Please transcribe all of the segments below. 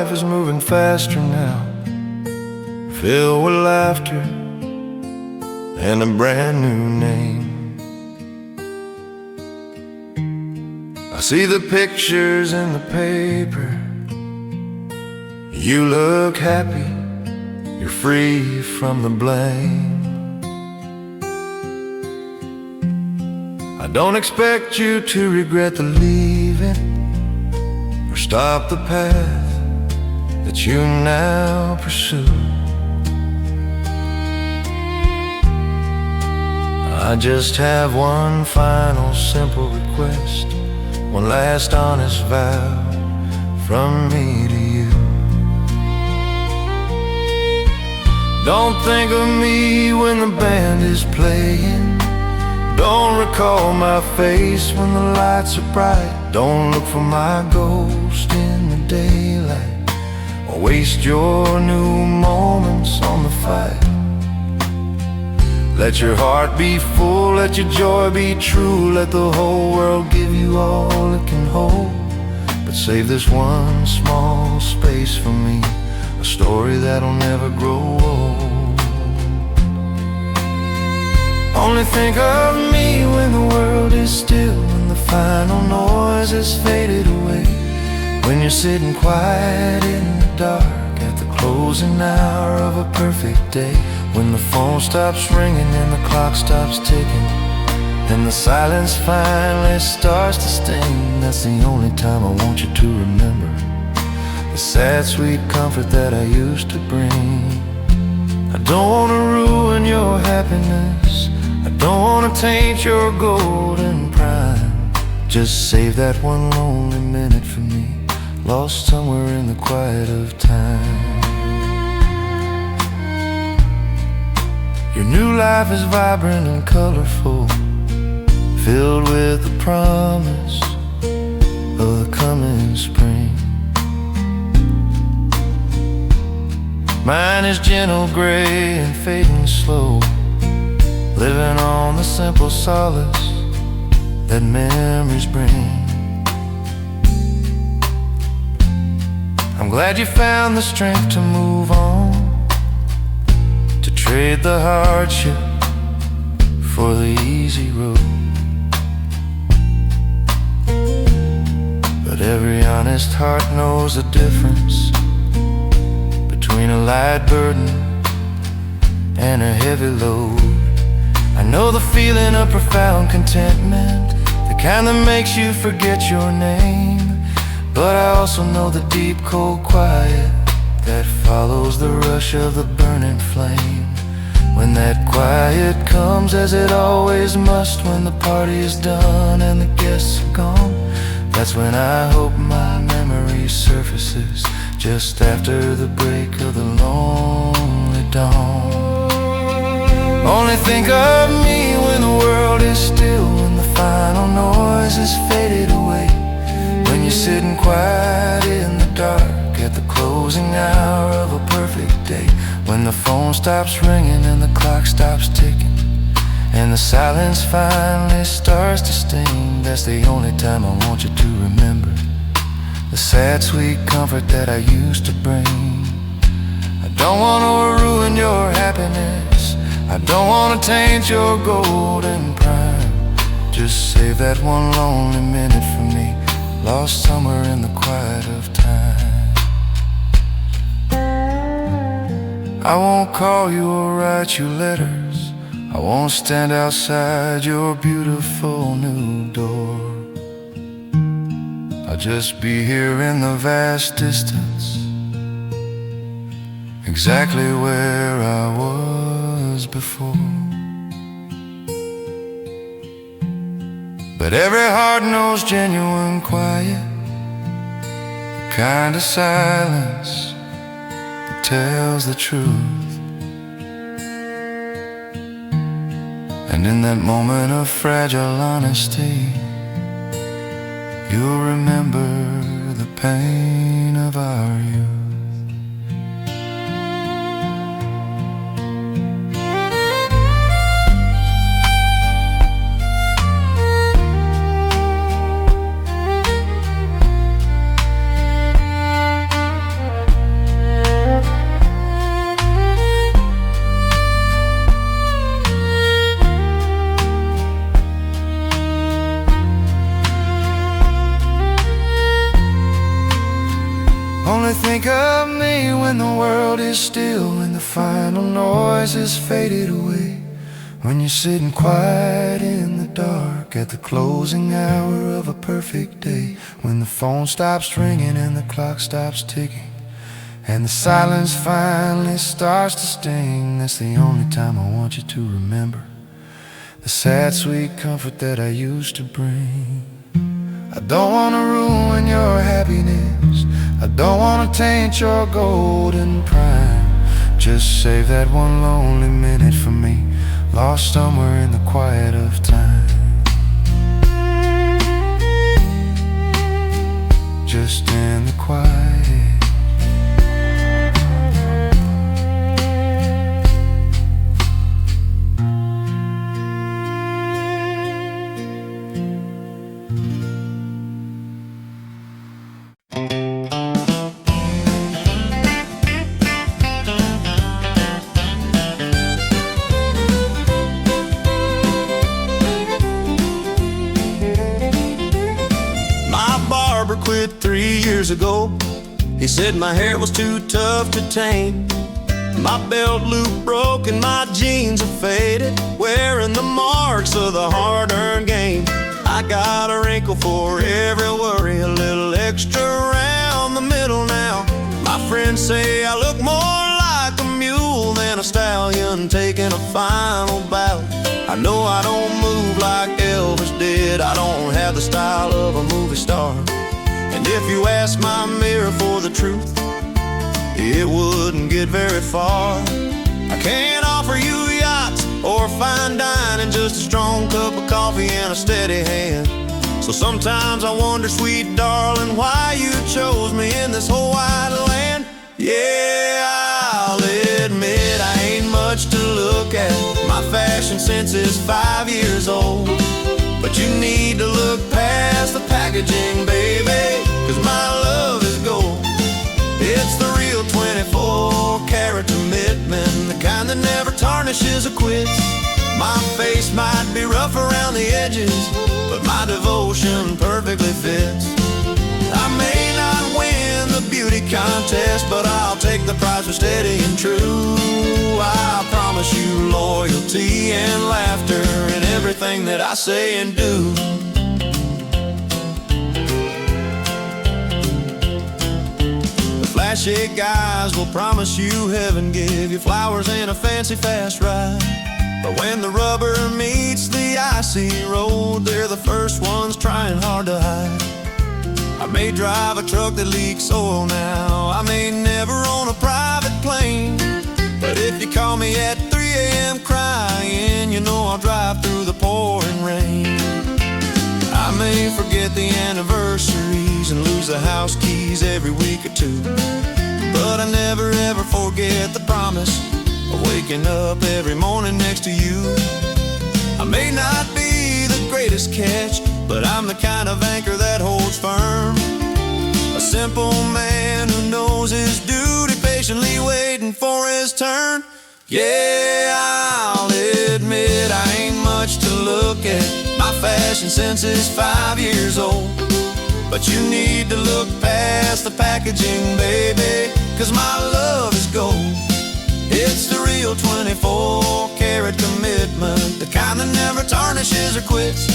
life is moving faster now, filled with laughter and a brand new name. I see the pictures in the paper. You look happy, you're free from the blame. I don't expect you to regret the leaving or stop the path that you now pursue. I just have one final simple request, one last honest vow from me to you. Don't think of me when the band is playing. Don't recall my face when the lights are bright. Don't look for my ghost in the daylight, or waste your new moments on the fight. Let your heart be full, let your joy be true. Let the whole world give you all it can hold, but save this one small space for me, a story that'll never grow old. Only think of me when the world is still and the final noise has faded away. When you're sitting quiet in the dark at the closing hour of a perfect day. When the phone stops ringing and the clock stops ticking, and the silence finally starts to sting. That's the only time I want you to remember the sad, sweet comfort that I used to bring. I don't want to ruin your happiness, I don't want to taint your golden prime. Just save that one lonely minute for me, lost somewhere in the quiet of time. Your new life is vibrant and colorful, filled with the promise of the coming spring. Mine is gentle gray and fading slow, living on the simple solace that memories bring. I'm glad you found the strength to move on, to trade the hardship for the easy road. But every honest heart knows the difference between a light burden and a heavy load. I know the feeling of profound contentment, the kind that makes you forget your name. But I also know the deep cold quiet that follows the rush of the burning flame. When that quiet comes, as it always must, when the party is done and the guests are gone, that's when I hope my memory surfaces, just after the break of the lonely dawn. Only think of me when the world is still and the final noise has faded away. When you're sitting quiet in the dark at the closing hour of a perfect day. When the phone stops ringing and the clock stops ticking, and the silence finally starts to sting. That's the only time I want you to remember the sad, sweet comfort that I used to bring. I don't want to ruin your happiness, I don't want to taint your golden prime. Just save that one lonely minute for me, lost somewhere in the quiet of time. I won't call you or write you letters, I won't stand outside your beautiful new door. I'll just be here in the vast distance, exactly where I was before. But every heart knows genuine quiet, the kind of silence that tells the truth. And in that moment of fragile honesty, you'll remember the pain of our youth. still when the final noise has faded away. When you're sitting quiet in the dark at the closing hour of a perfect day. When the phone stops ringing and the clock stops ticking, and the silence finally starts to sting. That's the only time I want you to remember the sad, sweet comfort that I used to bring. I don't want to ruin your happiness, I don't want to taint your golden prime. Just save that one lonely minute for me, lost somewhere in the quiet of time. Just in the quiet. Quit 3 years ago. He said my hair was too tough to tame. My belt loop broke and my jeans are faded, wearing the marks of the hard-earned game. I got a wrinkle for every worry, a little extra around the middle now. My friends say I look more like a mule than a stallion taking a final bout. I know I don't move like Elvis did, I don't have the style of a movie star. And if you ask my mirror for the truth, it wouldn't get very far. I can't offer you yachts or fine dining, just a strong cup of coffee and a steady hand. So sometimes I wonder, sweet darling, why you chose me in this whole wide land. Yeah, I'll admit I ain't much to look at. My fashion sense is 5 years old. But you need to look past the packaging, baby, 'cause my love is gold. It's the real 24-karat commitment, the kind that never tarnishes or quits. My face might be rough around the edges, but my devotion perfectly fits. I may not win the beauty contest, but I'll take the prize for steady and true. I promise you loyalty and laughter in everything that I say and do. The flashy guys will promise you heaven, give you flowers and a fancy fast ride. But when the rubber meets the icy road, they're the first ones trying hard to hide. I may drive a truck that leaks oil now, I may never own a private plane, but if you call me at 3 a.m. crying, you know I'll drive through the pouring rain. I may forget the anniversaries and lose the house keys every week or two, but I never ever forget the promise of waking up every morning next to you. I may not be the greatest catch, but I'm the kind of anchor that holds firm. A simple man who knows his duty, patiently waiting for his turn. Yeah, I'll admit I ain't much to look at. My fashion sense is 5 years old. But you need to look past the packaging, baby, 'cause my love is gold. It's the real 24-karat commitment, the kind that never tarnishes or quits.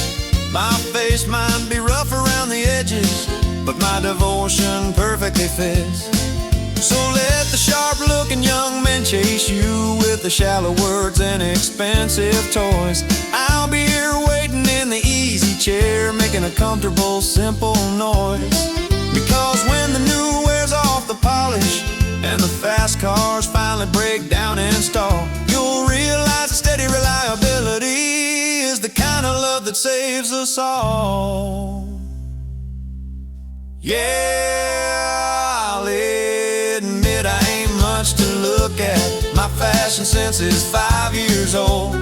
My face might be rough around the edges, but my devotion perfectly fits. So let the sharp-looking young men chase you with the shallow words and expensive toys. I'll be here waiting in the easy chair, making a comfortable, simple noise. Because when the new wears off the polish and the fast cars finally break down and stall, you'll realize the steady reliability is the kind of love that saves us all. Yeah, I'll admit I ain't much to look at. My fashion sense is 5 years old.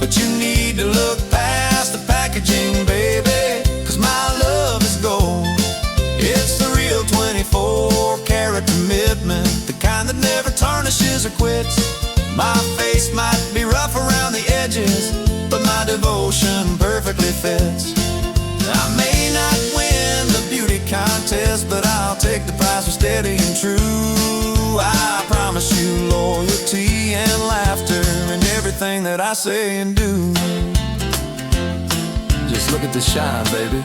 But you need to look past the packaging, baby, 'cause my love is gold. It's the real 24-karat commitment, the kind that never tarnishes or quits. My face might be rough around the edges, but my devotion perfectly fits. I may not win the beauty contest, but I'll take the prize for steady and true. I promise promise you loyalty and laughter in everything that I say and do. Just look at the shine, baby.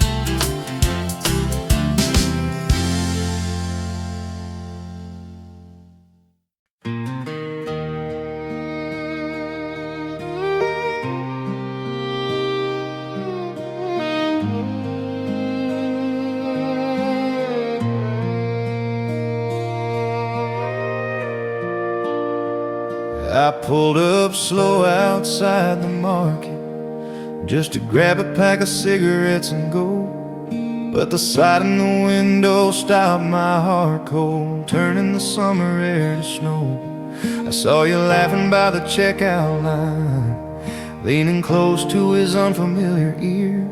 I pulled up slow outside the market just to grab a pack of cigarettes and go. But the sight in the window stopped my heart cold, turning the summer air to snow. I saw you laughing by the checkout line, leaning close to his unfamiliar ear.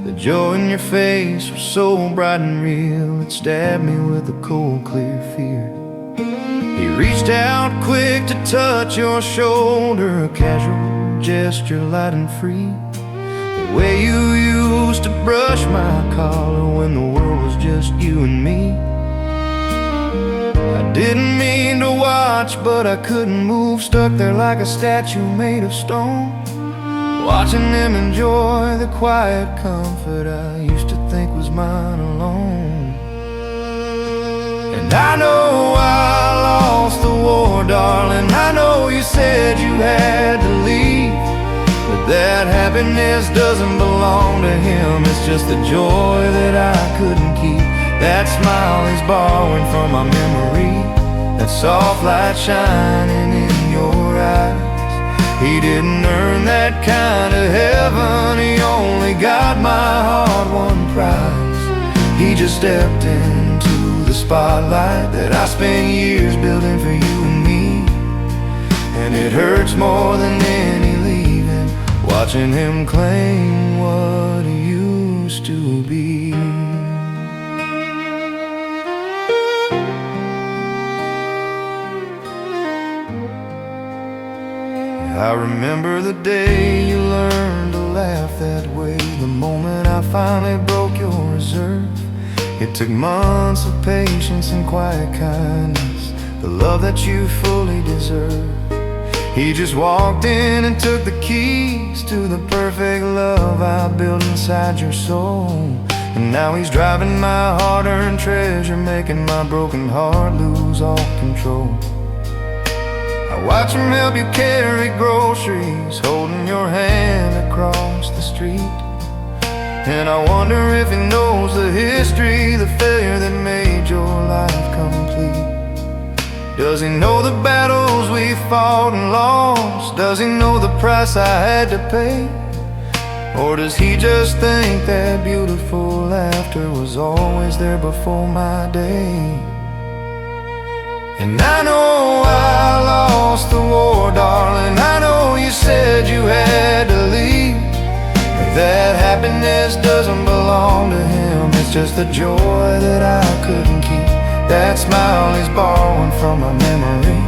The joy in your face was so bright and real, it stabbed me with a cold, clear fear. He reached out quick to touch your shoulder, a casual gesture light and free. The way you used to brush my collar when the world was just you and me. I didn't mean to watch, but I couldn't move, stuck there like a statue made of stone, watching him enjoy the quiet comfort I used to think was mine alone. And I know I lost the war, darling. I know you said you had to leave, but that happiness doesn't belong to him. It's just the joy that I couldn't keep. That smile is borrowing from my memory, that soft light shining in your eyes. He didn't earn that kind of heaven, he only got my heart one prize. He just stepped into the spotlight that I spent years building for you and me. And it hurts more than any leaving, watching him claim what he used to be. I remember the day you learned to laugh that way, the moment I finally broke your reserve. It took months of patience and quiet kindness, the love that you fully deserve. He just walked in and took the keys to the perfect love I built inside your soul. And now he's driving my hard-earned treasure, making my broken heart lose all control. I watch him help you carry groceries, holding your hand across the street. And I wonder if he knows the history, the failure that made your life complete. Does he know the battles we fought and lost? Does he know the price I had to pay? Or does he just think that beautiful laughter was always there before my day? And I know I lost the war, darling. I know you said you had to leave, but that happiness doesn't belong to him. It's just the joy that I couldn't keep. That smile he's borrowing from my memory,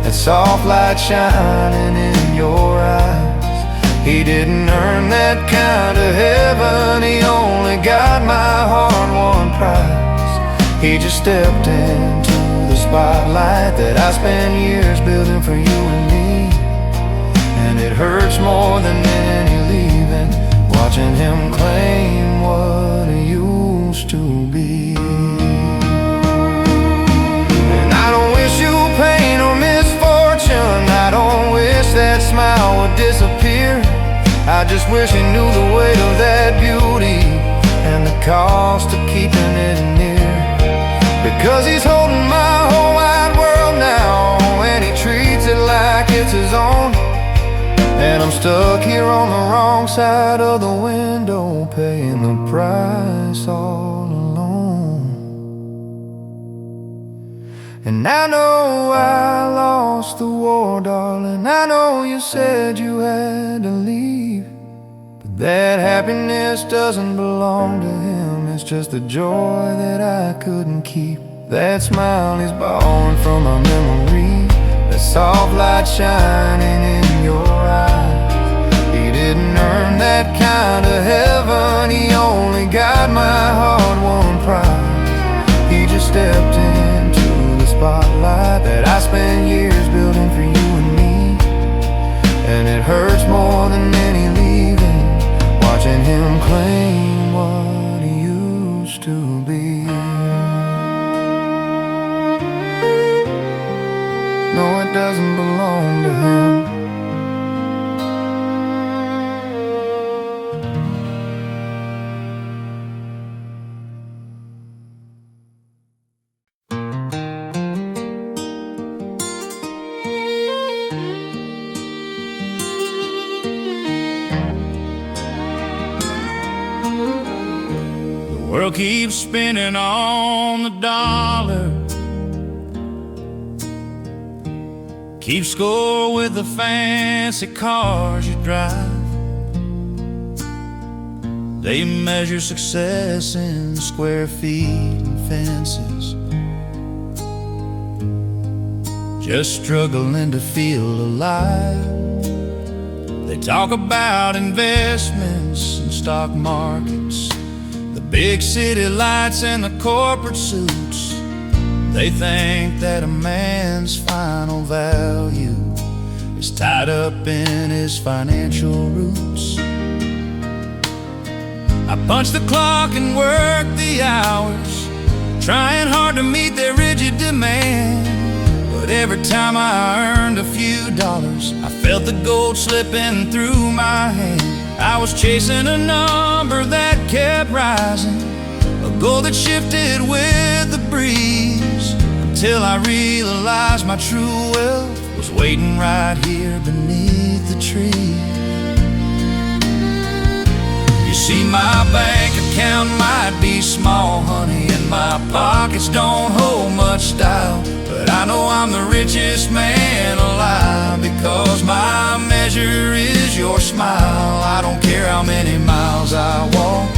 that soft light shining in your eyes. He didn't earn that kind of heaven, he only got my heart one prize. He just stepped into the spotlight that I spent years building for you and me. And it hurts more than any leaving, watching him claim what he used to be. And I don't wish you pain or misfortune, I don't wish that smile would disappear. I just wish he knew the weight of that beauty and the cost of keeping it near. Because he's holding my whole wide world now, and he treats it like it's his own. And I'm stuck here on the wrong side of the window, paying the price all alone. And I know I lost the war, darling. I know you said you had to leave, but that happiness doesn't belong to him. It's just the joy that I couldn't keep. That smile he's borrowing from my memory, that soft light shining in your eyes. He didn't earn that kind of heaven, he only got my heart one prize. He just stepped into the spotlight that I spent world keeps spinning on the dollar. Keep score with the fancy cars you drive. They measure success in square feet and fences. Just struggling to feel alive. They talk about investments and stock markets, the big city lights and the corporate suits. They think that a man's final value is tied up in his financial roots. I punch the clock and work the hours, trying hard to meet their rigid demand. But every time I earned a few dollars, I felt the gold slipping through my hand. I was chasing a number that kept rising, a goal that shifted with the breeze, until I realized my true wealth was waiting right here beneath the tree. You see, my bank account might be small, honey, and my pockets don't hold much style, but I know I'm the richest man alive, because my measure is your smile. I don't care how many miles I walk,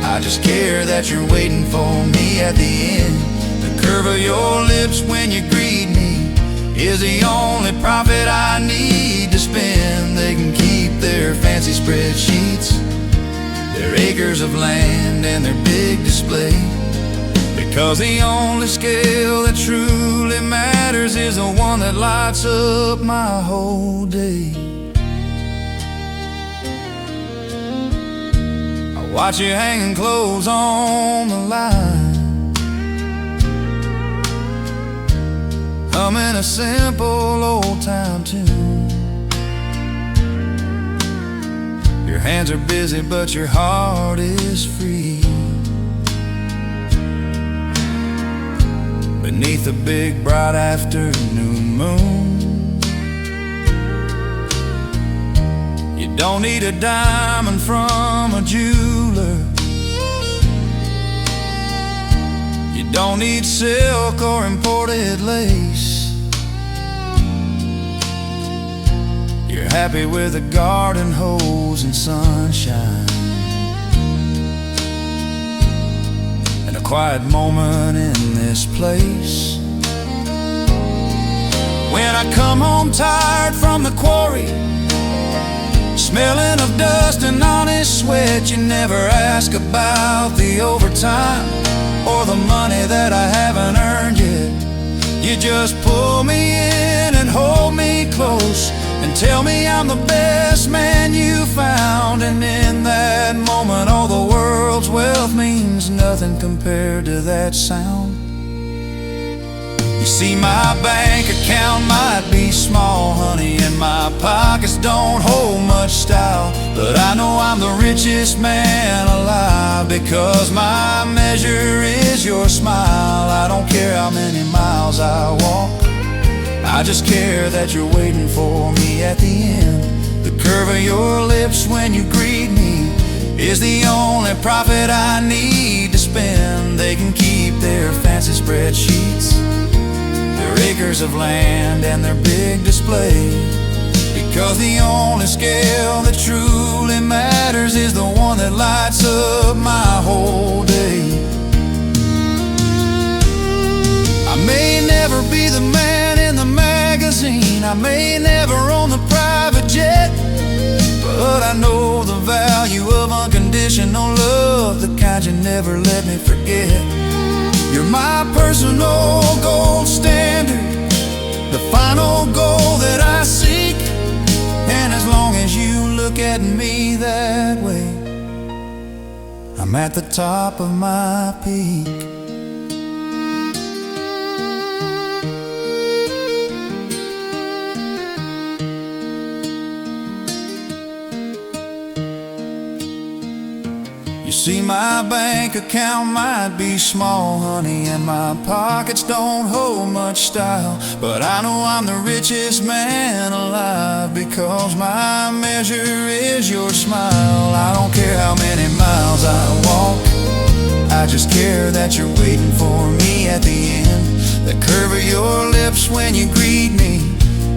I just care that you're waiting for me at the end. The curve of your lips when you greet me is the only profit I need to spend. They can keep their fancy spreadsheets, their acres of land and their big display, because the only scale that truly matters is the one that lights up my whole day. I watch you hanging clothes on the line, humming a simple old-time tune. Your hands are busy, but your heart is free. Beneath a big bright afternoon moon, you don't need a diamond from a jeweler, you don't need silk or imported lace. You're happy with a garden hose and sunshine, and a quiet moment in this place. When I come home tired from the quarry, smelling of dust and honest sweat, you never ask about the overtime or the money that I haven't earned yet. You just pull me in and hold me close and tell me I'm the best man you found. And in that moment all the world's wealth means nothing compared to that sound. You see, my bank account might be small, honey, and my pockets don't hold much style, but I know I'm the richest man alive, because my measure is your smile. I don't care how many miles I walk, I just care that you're waiting for me at the end. The curve of your lips when you greet me is the only profit I need to spend. They can keep their fancy spreadsheets, their acres of land and their big display, because the only scale that truly matters is the one that lights up my whole day. I may never be the man in the magazine, I may never own the private jet, but I know the value of unconditional love, the kind you never let me forget. You're my personal gold standard, the final goal that I seek, and as long as you look at me that way, I'm at the top of my peak. You see, my bank account might be small, honey, and my pockets don't hold much style, but I know I'm the richest man alive, because my measure is your smile. I don't care how many miles I walk, I just care that you're waiting for me at the end. The curve of your lips when you greet me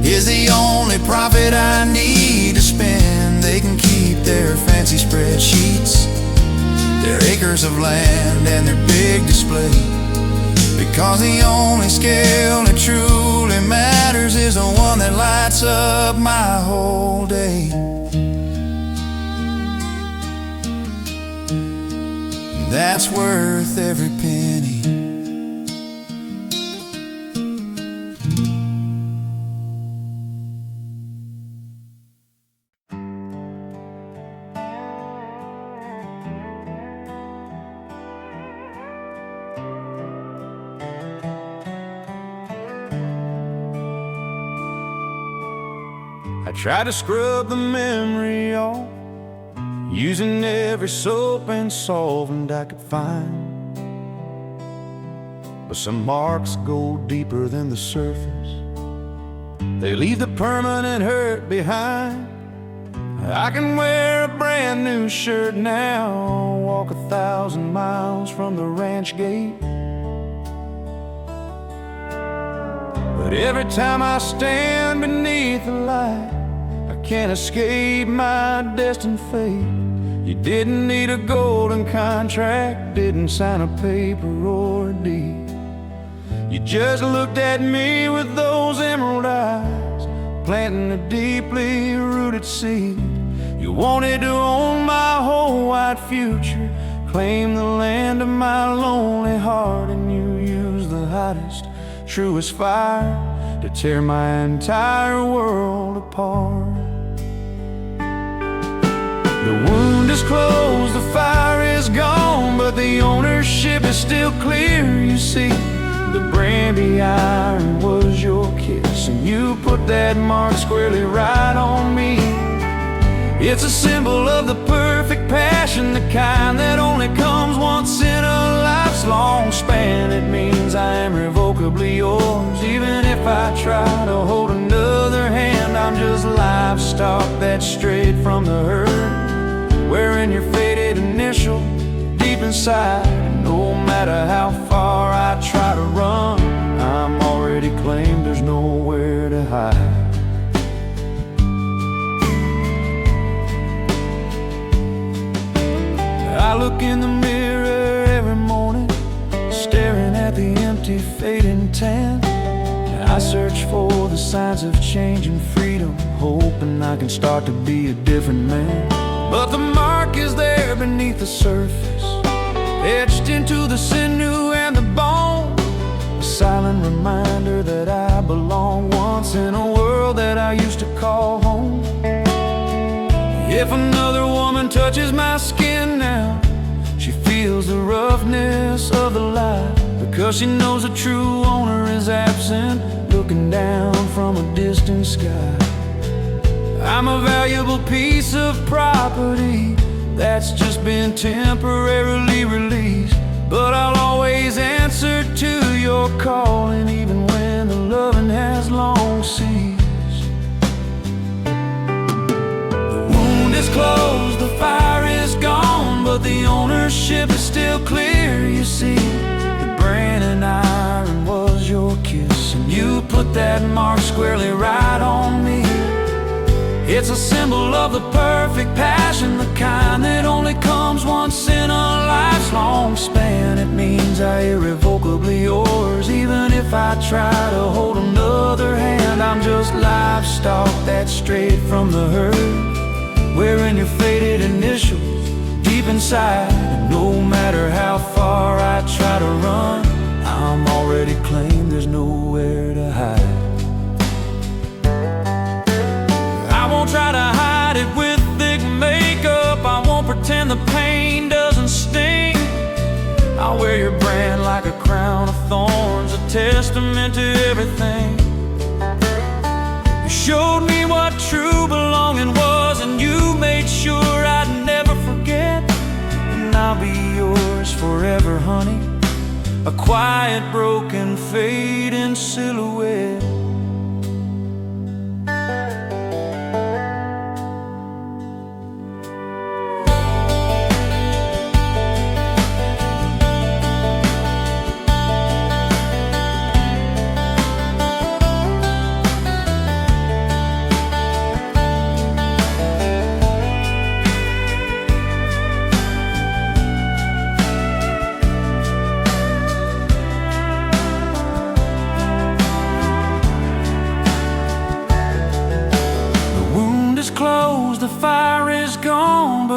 is the only profit I need to spend. They can keep their fancy spreadsheets, their acres of land, and their big display, because the only scale that truly matters is the one that lights up my whole day. That's worth every penny. I tried to scrub the memory off, using every soap and solvent I could find, but some marks go deeper than the surface. They leave the permanent hurt behind. I can wear a brand new shirt now, walk 1,000 miles from the ranch gate, but every time I stand beneath the light, I can't escape my destined fate. You didn't need a golden contract, didn't sign a paper or a deed. You just looked at me with those emerald eyes, planting a deeply rooted seed. You wanted to own my whole wide future, claim the land of my lonely heart, and you used the hottest, truest fire to tear my entire world apart. The wound is closed, the fire is gone, but the ownership is still clear. You see, the brandy iron was your kiss, and you put that mark squarely right on me. It's a symbol of the perfect passion, the kind that only comes once in a life's long span. It means I am irrevocably yours, even if I try to hold another hand. I'm just livestock that's straight from the herd, wearing your faded initial deep inside. No matter how far I try to run, I'm already claimed, there's nowhere to hide. I look in the mirror every morning, staring at the empty fading tan. I search for the signs of change and freedom, hoping I can start to be a different man. But the mark is there beneath the surface, etched into the sinew and the bone, a silent reminder that I belong once in a world that I used to call home. If another woman touches my skin now, she feels the roughness of the lie, because she knows the true owner is absent, looking down from a distant sky. I'm a valuable piece of property that's just been temporarily released, but I'll always answer to your calling, even when the loving has long ceased. The wound is closed, the fire is gone, but the ownership is still clear. You see, the branding iron was your kiss, and you put that mark squarely right on me. It's a symbol of the perfect passion, the kind that only comes once in a life's long span. It means I irrevocably yours, even if I try to hold another hand. I'm just livestock that's straight from the herd, wearing your faded initials deep inside. And no matter how far I try to run, I'm already claimed, there's nowhere to hide. I won't try to hide it with thick makeup, I won't pretend the pain doesn't sting. I'll wear your brand like a crown of thorns, a testament to everything. You showed me what true belonging was, and you made sure I'd never forget. And I'll be yours forever, honey, a quiet, broken, fading silhouette.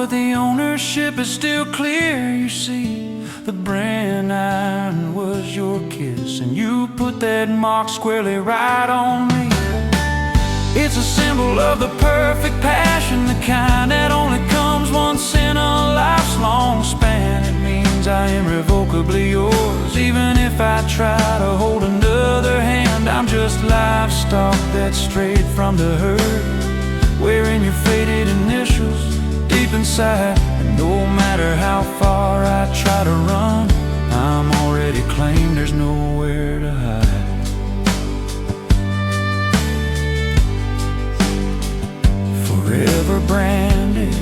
but the ownership is still clear. You see, the brand iron was your kiss, and you put that mark squarely right on me. It's a symbol of the perfect passion, the kind that only comes once in a life's long span. It means I am irrevocably yours, even if I try to hold another hand. I'm just livestock that's strayed from the herd, wearing your faded initials deep inside. And no matter how far I try to run, I'm already claimed, there's nowhere to hide. Forever branded.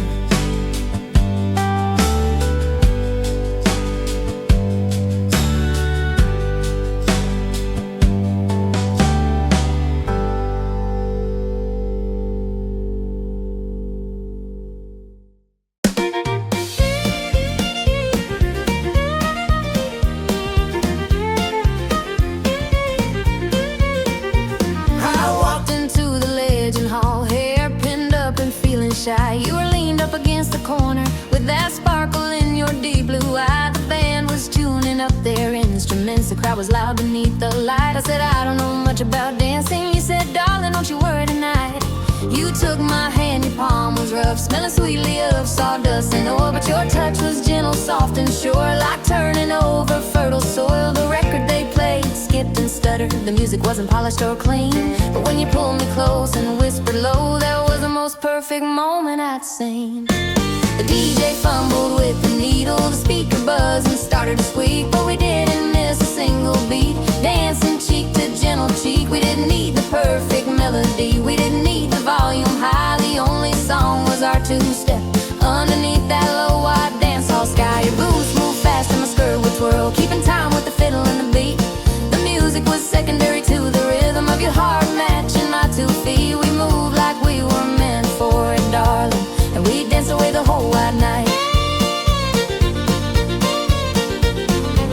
You were leaned up against the corner with that sparkle in your deep blue eye. The band was tuning up their instruments, the crowd was loud beneath the light. I said, I don't know much about dancing. You said, darling, don't you worry tonight. You took my hand, your palm was rough, smelling sweetly of sawdust and oil, but your touch was gentle, soft and sure, like turning over fertile soil. The record they played skipped and stuttered, the music wasn't polished or clean, but when you pulled me close and whispered low, that was the most perfect moment I'd seen. The DJ fumbled with the needle, the speaker buzzed and started to squeak, but we didn't miss a single beat, dancing cheek to gentle cheek. We didn't need the perfect melody, we didn't need the volume high, the only song was our two-step underneath that low white dance hall sky. Your boots moved fast and my skirt would twirl, keeping time with the fiddle and the beat. The music was secondary to the rhythm of your heart matching my 2 feet. We moved like we were meant for it, darling, and we danced away the whole white night.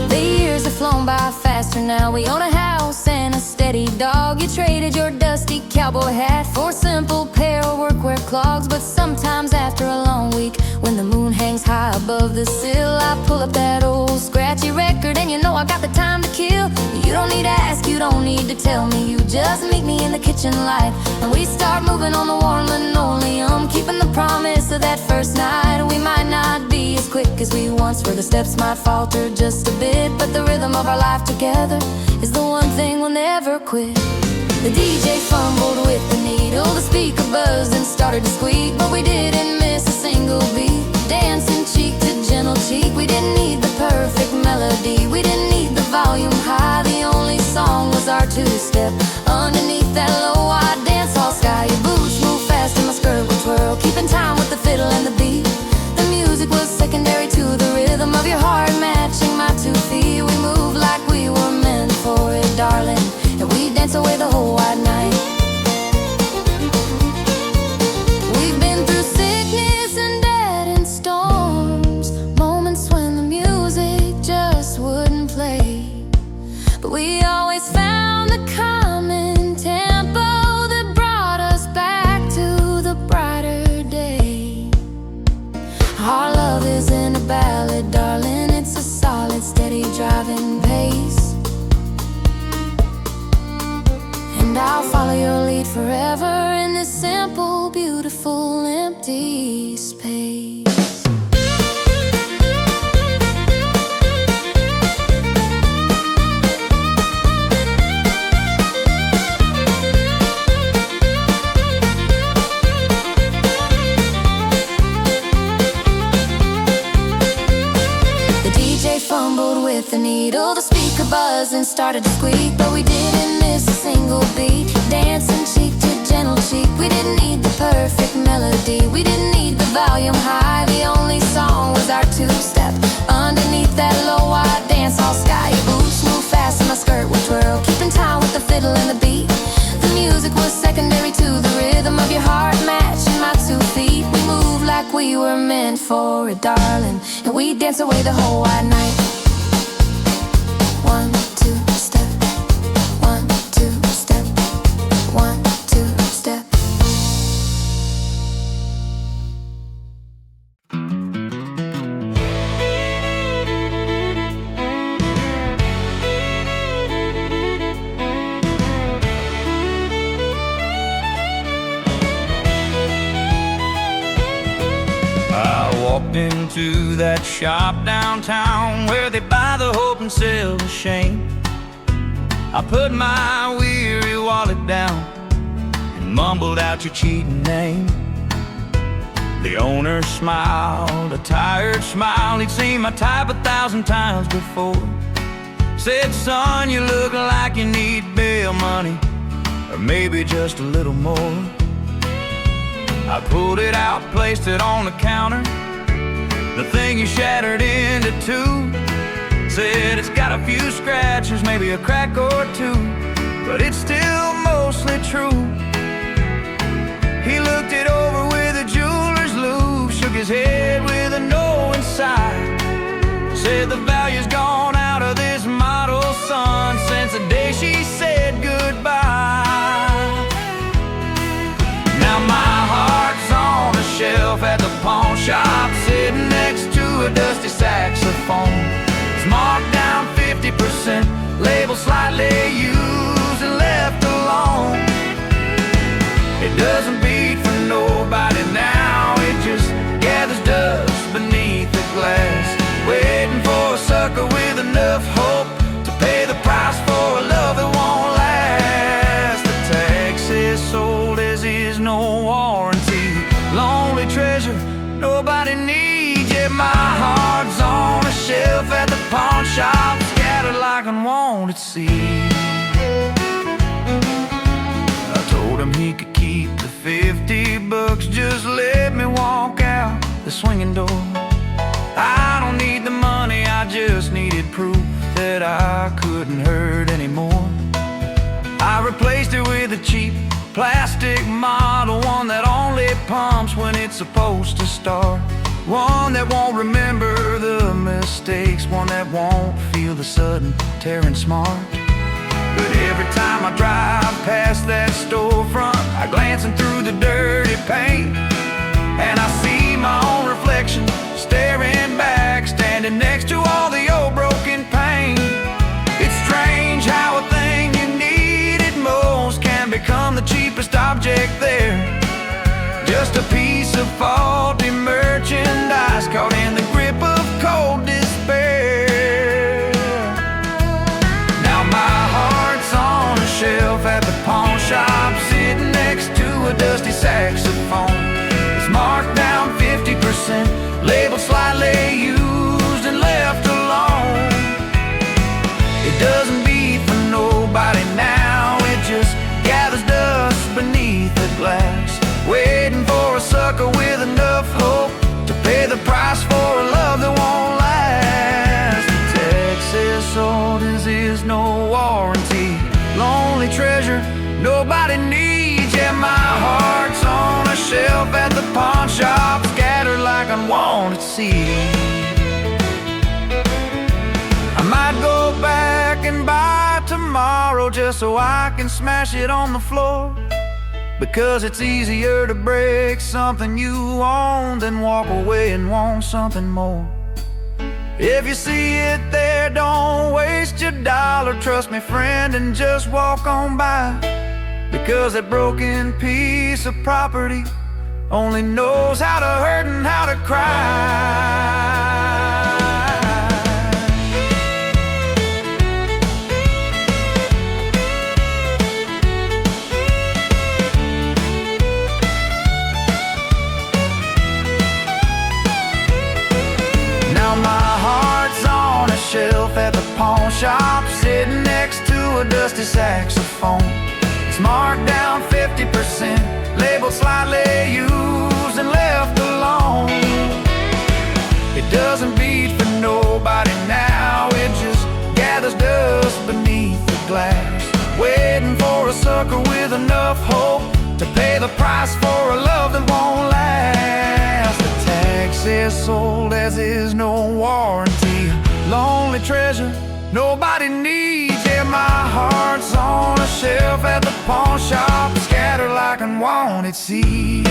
The years have flown by faster now. We own a house and a steady dog. You traded your dusty cowboy hat for a simple pair of workwear clogs. But sometimes after a long week, when the moon hangs high above the sill, I pull up that old scratchy record and you know I got the time to kill. You don't need to ask, you don't need to tell me, you just meet me in the kitchen light, and we start moving on the warm linoleum, keeping the promise of that first night. We might not be as quick as we once were, the steps might falter just a bit, but the rhythm of our life together is the one thing we'll never quit. The DJ fumbled with the needle, the speaker buzzed and started to squeak, but we didn't miss a single beat, dancing cheek to gentle cheek. We didn't need the perfect melody, we didn't need the volume high, the only song was our two-step underneath that low white dance hall sky. Your boots moved fast and my skirt would twirl, keeping time with the fiddle and the beat. The music was secondary to the rhythm of your heart matching my 2 feet. We moved like we were meant for it, darling, and we danced away the whole white night. We've been through sickness and death and storms, moments when the music just wouldn't play, but we always found the common tempo that brought us back to the brighter day. Our love isn't a ballad, darling, it's a solid, steady driving pace, and I'll follow your lead forever in this simple, beautiful, empty space. Fumbled with the needle, the speaker buzzed and started to squeak, but we didn't miss a single beat, dancing cheek to gentle cheek. We didn't need the perfect melody, we didn't need the volume high, the only song was our two-step underneath that low white dance hall sky. Your boots moved fast and my skirt would twirl, keeping time with the fiddle and the beat. The music was secondary to the rhythm of your heart matching my 2 feet. We moved like we were meant for it, darling, and we danced away the whole white night. 1, 2, step, 1, 2, step, 1, 2, step. walked into that shop downtown where they buy the hope and sell the shame. I put my weary wallet down and mumbled out your cheating name. The owner smiled, a tired smile. He'd seen my type 1,000 times before. Said, son, you look like you need bail money, or maybe just a little more. I pulled it out, placed it on the counter. The thing you shattered into two. Said it's got a few scratches, maybe a crack or two, but it's still mostly true. He looked it over with a jeweler's loupe, shook his head with a knowing sigh. Said the value's gone out of this model, son, since the day she said goodbye. Now my heart's on a shelf at the pawn shop, sitting next to a dusty saxophone. It's marked down 50%, labeled slightly used and left alone. It doesn't beat for nobody now, it just gathers dust beneath the glass, waiting for a sucker with enough hope to pay the price for a love that won't last. The Texas sold as is, no warranty, lonely treasure nobody needs. Yet my heart's on a shelf at the pawn shop, scattered like unwanted seeds. I told him he could keep the $50, just let me walk out the swinging door. I don't need the money, I just needed proof that I couldn't hurt anymore. I replaced it with a cheap plastic model, one that only pumps when it's supposed to start, one that won't remember the mistakes, one that won't feel the sudden tearing smart. But every time I drive past that storefront, I glancing through the dirty paint, and I see my own reflection staring back, standing next to all the old broken paint. It's strange how a thing you needed most can become the cheapest object there. Just a piece of faulty merchandise caught in the grip of cold despair. Now my heart's on a shelf at the pawn shop, sitting next to a dusty saxophone. It's marked down 50%, labeled slightly used and left alone. It doesn't beat for nobody now, it just gathers dust beneath the glass, waiting for a sucker with enough hope to pay the price for a love that won't last. The Texas sold as is, no warranty, lonely treasure nobody needs. Yeah, my heart's on a shelf at the pawn shop, scattered like unwanted seeds. I might go back and buy tomorrow just so I can smash it on the floor, because it's easier to break something you own than walk away and want something more. If you see it there, don't waste your dollar, trust me friend, and just walk on by, because that broken piece of property only knows how to hurt and how to cry. Now my heart's on a shelf at the pawn shop, sitting next to a dusty saxophone. It's marked down 50%, labeled slightly used and left alone. It doesn't beat for nobody now, it just gathers dust beneath the glass, waiting for a sucker with enough hope to pay the price for a love that won't last. The Texas sold as is, no warranty, lonely treasure nobody needs. Yeah, my heart's on a shelf at the pawn shop, scattered like unwanted seeds.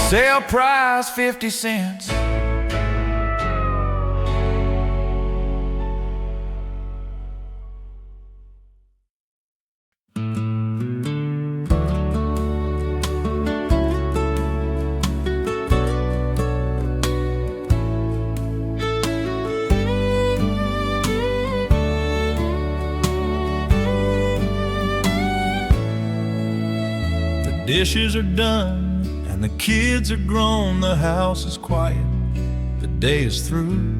Sale price 50 cents. dishes are done and the kids are grown, the house is quiet, the day is through.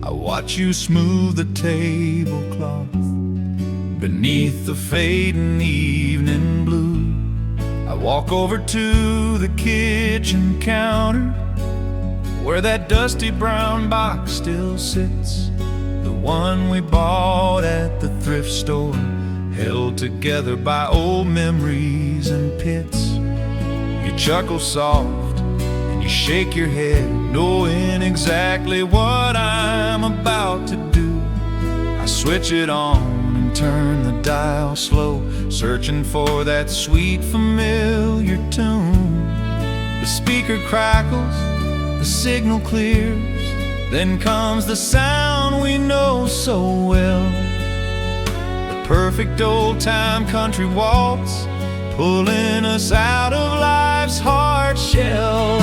I watch you smooth the tablecloth beneath the fading evening blue. I walk over to the kitchen counter where that dusty brown box still sits, the one we bought at the thrift store, held together by old memories and pits. You chuckle soft and you shake your head, knowing exactly what I'm about to do. I switch it on and turn the dial slow, searching for that sweet familiar tune. The speaker crackles, the signal clears, then comes the sound we know so well, the perfect old-time country waltz, pulling us out of life's hard shell.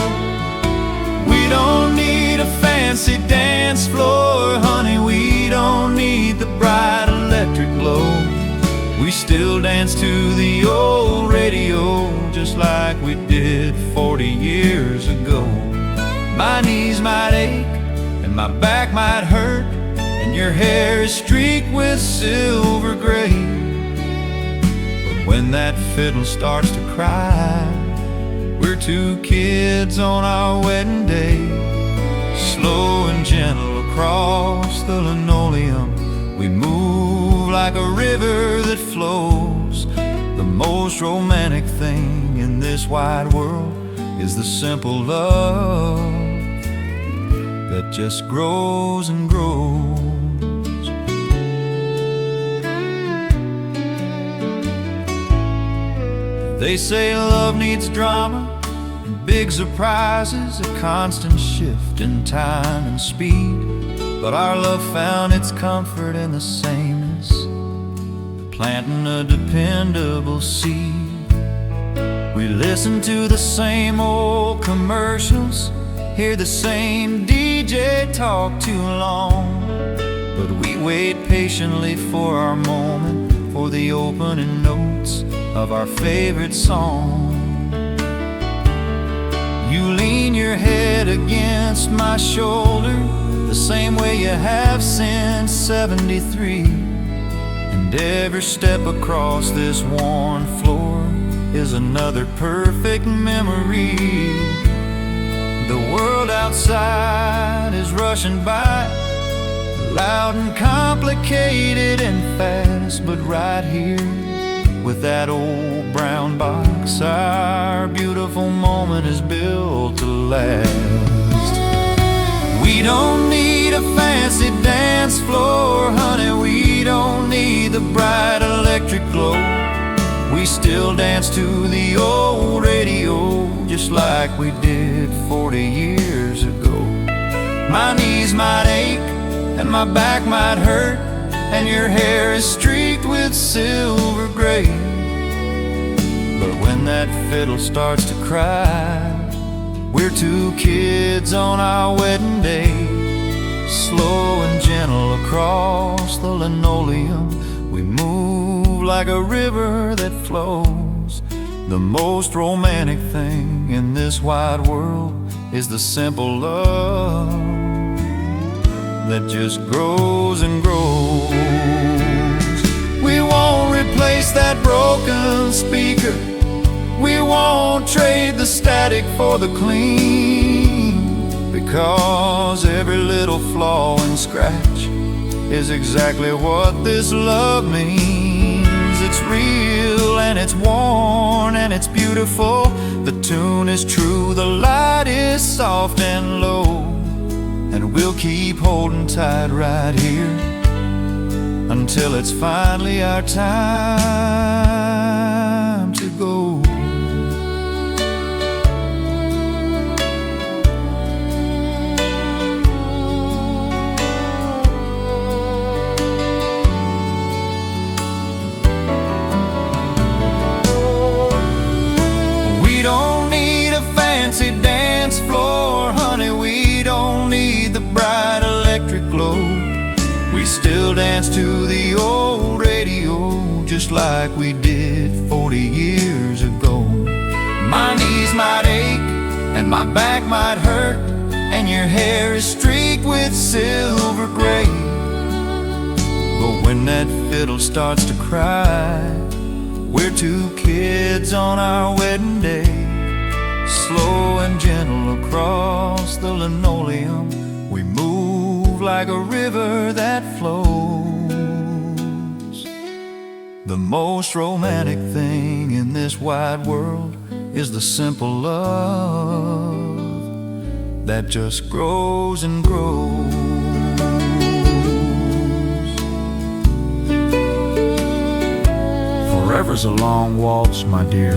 We don't need a fancy dance floor, honey, we don't need the bright electric glow. We still dance to the old radio, just like we did 40 years ago. My knees might ache and my back might hurt, and your hair is streaked with silver gray, but when that fiddle starts to cry, we're two kids on our wedding day. Slow and gentle across the linoleum, we move like a river that flows. The most romantic thing in this wide world is the simple love that just grows and grows. They say love needs drama and big surprises, a constant shift in time and speed, but our love found its comfort in the sameness, planting a dependable seed. We listen to the same old commercials, hear the same DJ talk too long, but we wait patiently for our moment, for the opening notes of our favorite song. You lean your head against my shoulder, the same way you have since '73, and every step across this worn floor is another perfect memory. The world outside is rushing by, loud and complicated and fast, but right here with that old brown box, our beautiful moment is built to last. We don't need a fancy dance floor, honey, we don't need the bright electric glow. We still dance to the old radio, just like we did 40 years ago. My knees might ache and my back might hurt, and your hair is streaked with silver gray, but when that fiddle starts to cry, we're two kids on our wedding day. Slow and gentle across the linoleum, we move like a river that flows. The most romantic thing in this wide world is the simple love that just grows and grows. We won't replace that broken speaker, we won't trade the static for the clean, because every little flaw and scratch is exactly what this love means. It's real and it's worn and it's beautiful, the tune is true, the light is soft and low, and we'll keep holding tight right here until it's finally our time to go. We don't need a fancy dance floor, honey, we don't need the bright electric glow. We still dance to the old radio, just like we did 40 years ago. and my back might hurt, and your hair is streaked with silver gray. But when that fiddle starts to cry, we're two kids on our wedding day, slow and gentle across the linoleum. We move like a river that flows. The most romantic thing in this wide world is the simple love that just grows and grows. Forever's a long waltz, my dear.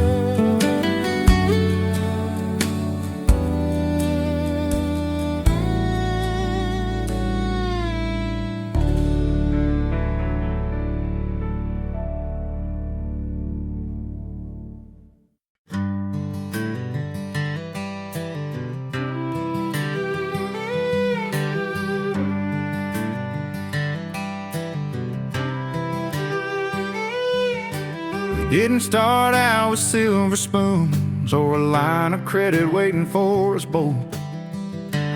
Didn't start out with silver spoons or a line of credit waiting for us both.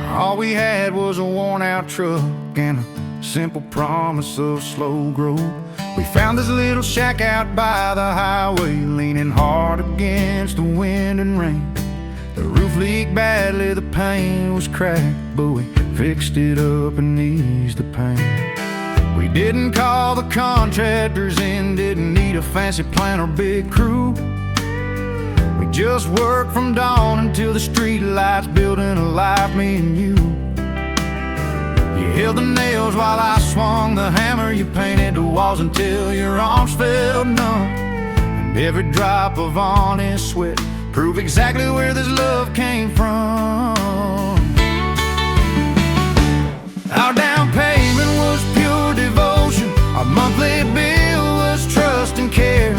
All we had was a worn-out truck and a simple promise of slow growth. We found this little shack out by the highway, leaning hard against the wind and rain. The roof leaked badly, the paint was cracked, but we fixed it up and eased the pain. We didn't call the contractors in, didn't need a fancy plan or big crew. We just worked from dawn until the street lights, building a life, me and you. You held the nails while I swung the hammer, you painted the walls until your arms felt numb. And every drop of honest sweat proved exactly where this love came from. Our down payment was pure devotion, our monthly bill was trust and care.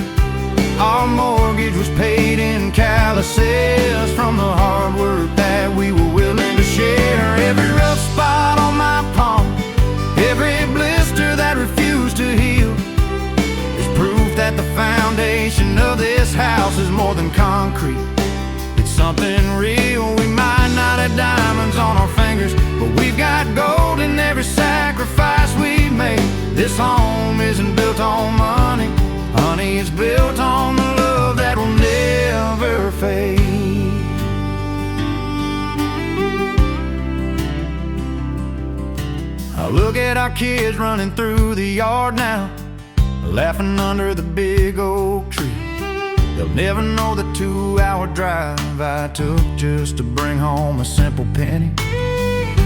Our mortgage was paid in calluses from the hard work that we were willing to share. Every rough spot on my palm, every blister that refused to heal, is proof that the foundation of this house is more than concrete. It's something real. We might not have diamonds on our fingers, but we've got gold in every sacrifice we've made. This home isn't built on money, honey, it's built on the love that will never fade. I look at our kids running through the yard now, laughing under the big oak tree. They'll never know the 2-hour drive I took just to bring home a simple penny.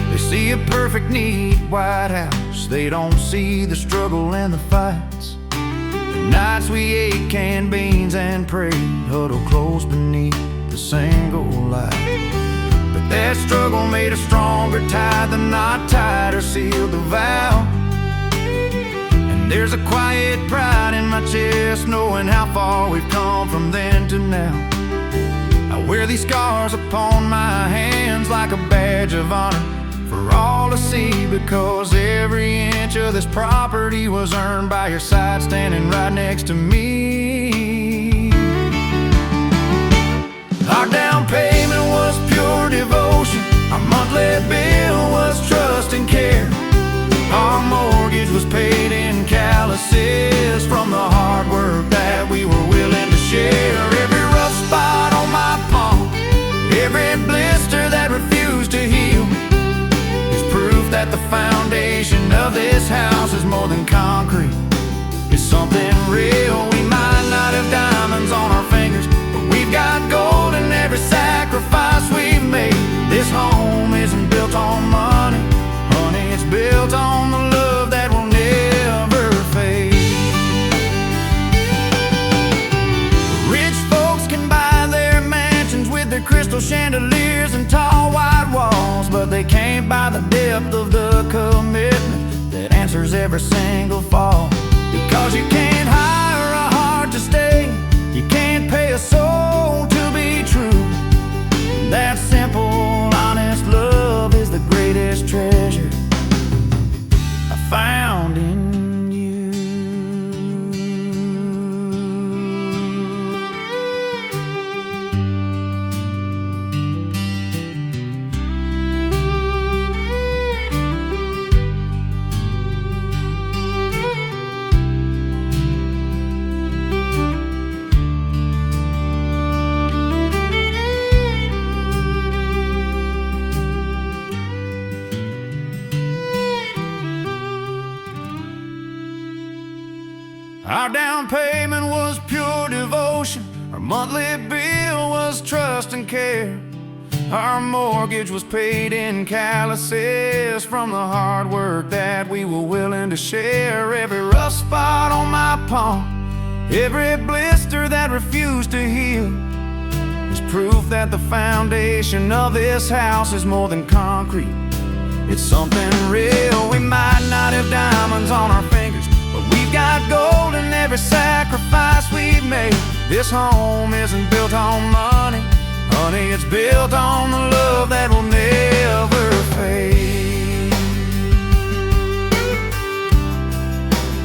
They see a perfect, neat white house, they don't see the struggle and the fights. The nights we ate canned beans and prayed, huddled close beneath the single light. But that struggle made a stronger tie, the knot tied or sealed the vow. And there's a quiet pride in my chest, knowing how far we've come from then to now. I wear these scars upon my hands like a badge of honor for all to see, because every inch of this property was earned by your side, standing right next to me. Our down payment was pure devotion, our monthly bill was trust and care. Our mortgage was paid in calluses from the hard work that we were willing to share. Every rough spot on my palm, every blister that refused to heal, that the foundation of this house is more than concrete. It's something real. We might not have diamonds on our fingers, but we've got gold in every sacrifice we've made. This home isn't built on money, honey, it's built on the love that will never fade. Rich folks can buy their mansions with their crystal chandeliers and tall white walls, but they can't buy the depth of the commitment that answers every single fall. Because you can't hire a heart to stay, you can't pay a soul to be true. That simple, honest love is the greatest treasure I found in you. devotion. Our monthly bill was trust and care. Our mortgage was paid in calluses from the hard work that we were willing to share. Every rough spot on my palm, every blister that refused to heal, is proof that the foundation of this house is more than concrete. It's something real. We might not have diamonds on our fingers, but we've got gold in every sacrifice we've made. This home isn't built on money, honey, it's built on the love that will never fade.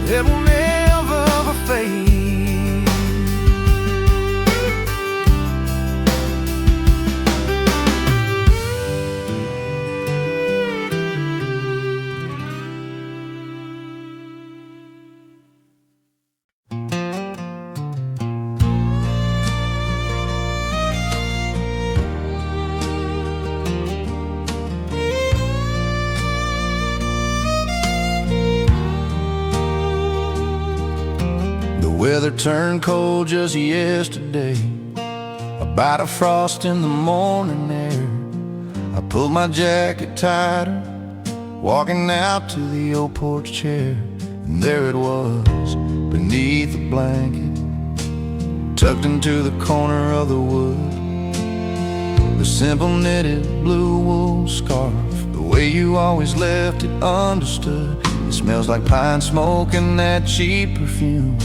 It will never fade. Weather turned cold just yesterday, about a frost in the morning air. I pulled my jacket tighter, walking out to the old porch chair. And there it was, beneath the blanket, tucked into the corner of the wood. The simple knitted blue wool scarf, the way you always left it understood. It smells like pine smoke and that cheap perfume,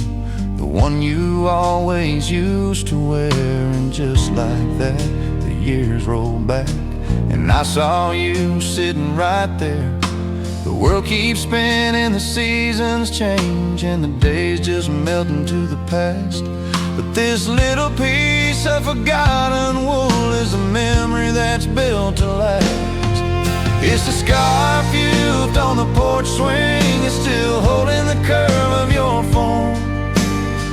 the one you always used to wear. And just like that, the years rolled back, and I saw you sitting right there. The world keeps spinning, the seasons change, and the days just melt into the past. But this little piece of forgotten wool is a memory that's built to last. It's the scarf you left on the porch swing, it's still holding the curve of your form,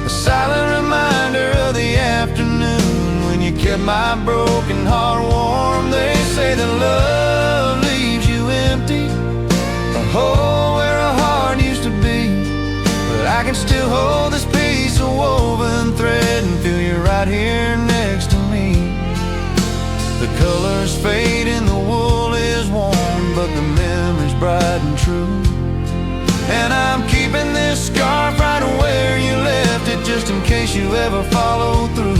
a silent reminder of the afternoon when you kept my broken heart warm. They say that love leaves you empty, a hole where a heart used to be. But I can still hold this piece of woven thread and feel you right here next to me. The colors fade and the wool is worn, but the memory's bright and true. And I'm keeping this scarf right where you left it, just in case you ever follow through.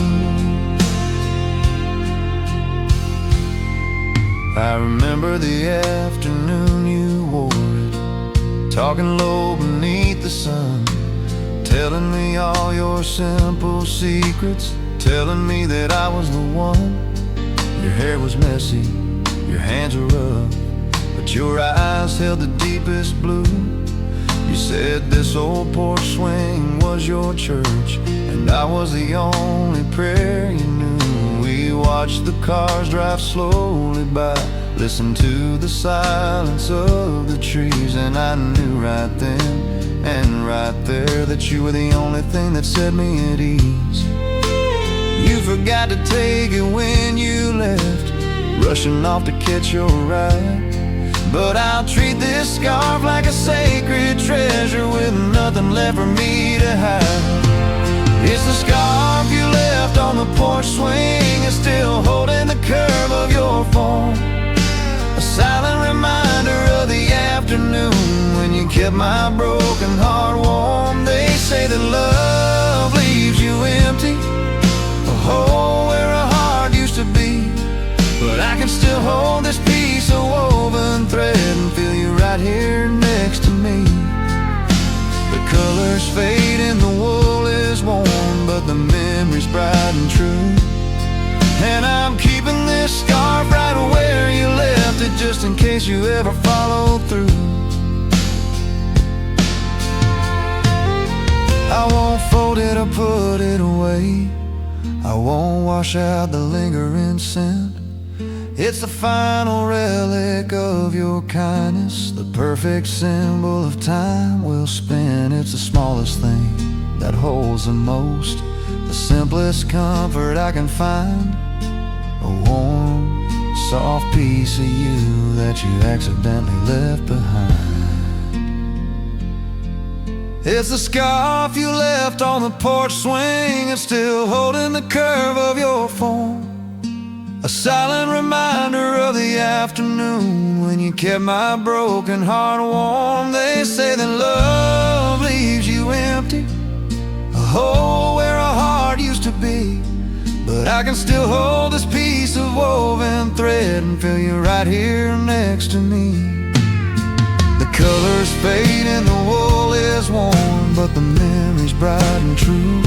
I remember the afternoon you wore it, talking low beneath the sun, telling me all your simple secrets, telling me that I was the one. Your hair was messy, your hands were rough, but your eyes held the deepest blue. You said this old porch swing was your church, and I was the only prayer you knew. We watched the cars drive slowly by, listened to the silence of the trees, and I knew right then and right there that you were the only thing that set me at ease. You forgot to take it when you left, rushing off to catch your ride. But I'll treat this scarf like a sacred treasure with nothing left for me to hide. It's the scarf you left on the porch swing, it's still holding the curve of your form, a silent reminder of the afternoon when you kept my broken heart warm. They say that love leaves you empty, a hole where a heart used to be. But I can still hold this piece of woven thread and feel you right here next to me. The colors fade and the wool is worn, but the memory's bright and true. And I'm keeping this scarf right where you left it, just in case you ever follow through. I won't fold it or put it away, I won't wash out the lingering scent. It's the final relic of your kindness, the perfect symbol of time we'll spend. It's the smallest thing that holds the most, the simplest comfort I can find, a warm, soft piece of you that you accidentally left behind. It's the scarf you left on the porch swing. It's still holding the curve of your form, a silent reminder of the afternoon when you kept my broken heart warm. They say that love leaves you empty, a hole where a heart used to be. But I can still hold this piece of woven thread and feel you right here next to me. The colors fade and the wool is worn, but the memory's bright and true.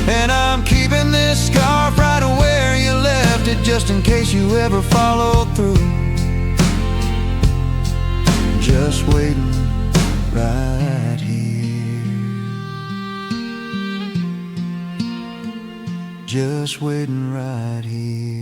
And I'm keeping this scarf right where you left it, just in case you ever follow through. Just waiting right here, just waiting right here.